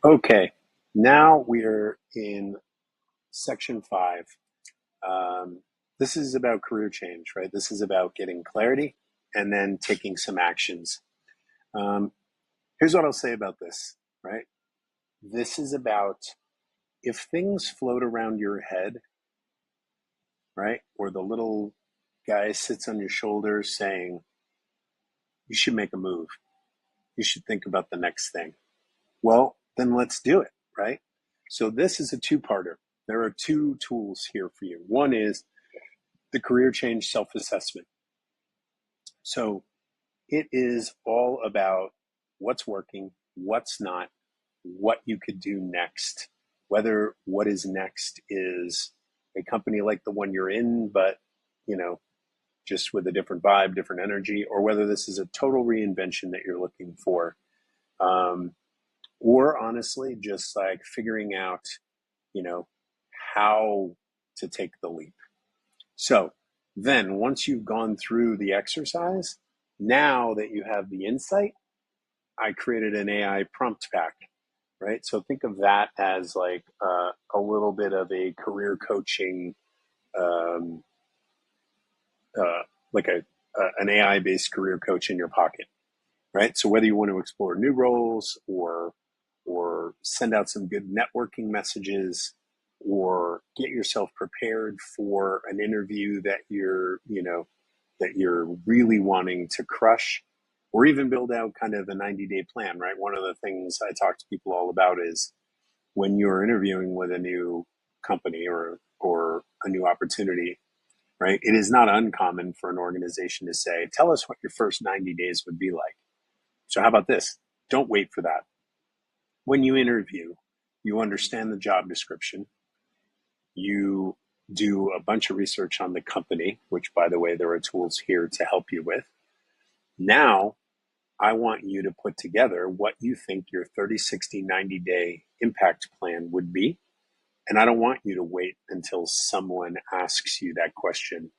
Okay, now we are in section five. Um, this is about career change, right? This is about getting clarity and then taking some actions. Um, Here's what I'll say about this, right? This is about if things float around your head, right? Or the little guy sits on your shoulder saying, you should make a move. You should think about the next thing. Well, then let's do it, right? So this is a two-parter. There are two tools here for you. One is the career change self-assessment. So it is all about what's working, what's not, what you could do next, whether what is next is a company like the one you're in, but you know, just with a different vibe, different energy, or whether this is a total reinvention that you're looking for. Um, or honestly, just like figuring out, you know, how to take the leap. So then once you've gone through the exercise, now that you have the insight, I created an AI prompt pack, right? So think of that as like a little bit of a career coaching, um, uh, like an AI based career coach in your pocket, right? So whether you want to explore new roles or send out some good networking messages or get yourself prepared for an interview that you're really wanting to crush, or even build out kind of a 90-day plan, right? One of the things I talk to people all about is when you're interviewing with a new company or a new opportunity, right? It is not uncommon for an organization to say, tell us what your first 90 days would be like. So how about this? Don't wait for that. When you interview, you understand the job description, you do a bunch of research on the company, which, by the way, there are tools here to help you with. Now, I want you to put together what you think your 30, 60, 90-day impact plan would be. And I don't want you to wait until someone asks you that question.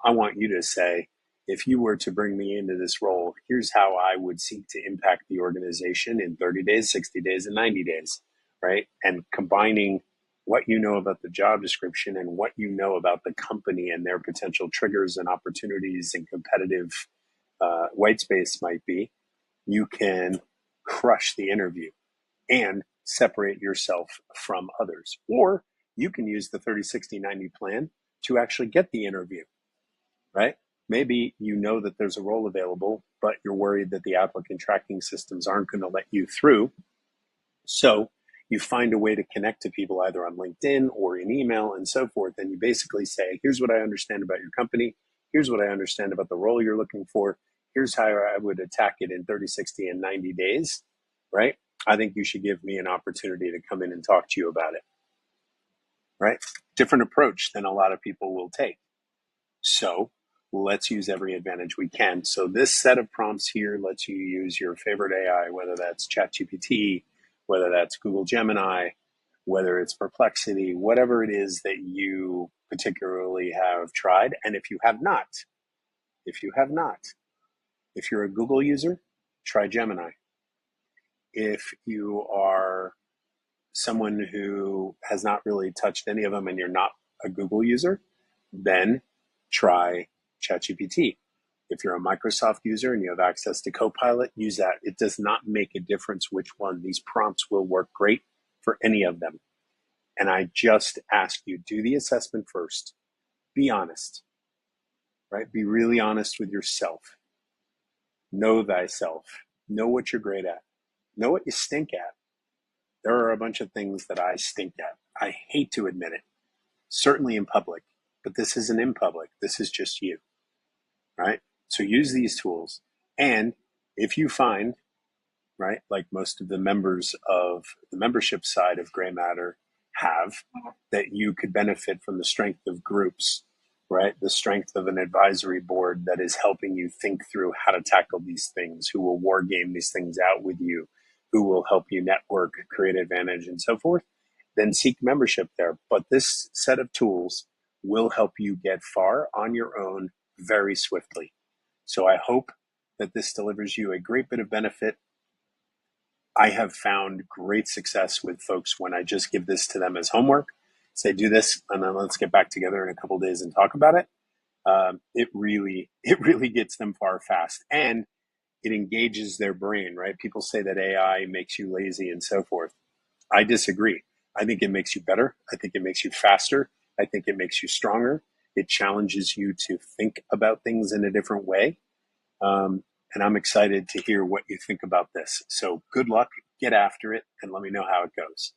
I want you to say, if you were to bring me into this role, here's how I would seek to impact the organization in 30 days, 60 days, and 90 days, right? And combining what you know about the job description and what you know about the company and their potential triggers and opportunities and competitive white space might be, you can crush the interview and separate yourself from others. Or you can use the 30, 60, 90 plan to actually get the interview, right? Maybe you know that there's a role available, but you're worried that the applicant tracking systems aren't going to let you through. So you find a way to connect to people either on LinkedIn or in email and so forth. And you basically say, here's what I understand about your company. Here's what I understand about the role you're looking for. Here's how I would attack it in 30, 60, and 90 days, right? I think you should give me an opportunity to come in and talk to you about it, right? Different approach than a lot of people will take. So let's use every advantage we can. So this set of prompts here lets you use your favorite AI, whether that's ChatGPT, whether that's Google Gemini, whether it's Perplexity, whatever it is that you particularly have tried. And if you have not, if you're a Google user, try Gemini. If you are someone who has not really touched any of them and you're not a Google user, then try ChatGPT. If you're a Microsoft user and you have access to Copilot, use that. It does not make a difference which one. These prompts will work great for any of them. And I just ask you, do the assessment first. Be honest, right? Be really honest with yourself. Know thyself. Know what you're great at. Know what you stink at. There are a bunch of things that I stink at. I hate to admit it, certainly in public, but this isn't in public. This is just you, right? So use these tools. And if you find, right, like most of the members of the membership side of Gray Matter have, that you could benefit from the strength of groups, right? The strength of an advisory board that is helping you think through how to tackle these things, who will war game these things out with you, who will help you network, create advantage, and so forth, then seek membership there. But this set of tools will help you get far on your own very swiftly. So I hope that this delivers you a great bit of benefit. I have found great success with folks when I just give this to them as homework, say, do this, and then let's get back together in a couple of days and talk about it. It really gets them far fast, and it engages their brain, right? People say that AI makes you lazy and so forth. I disagree. I think it makes you better. I think it makes you faster. I think it makes you stronger. It challenges you to think about things in a different way. And I'm excited to hear what you think about this. So good luck, get after it, and let me know how it goes.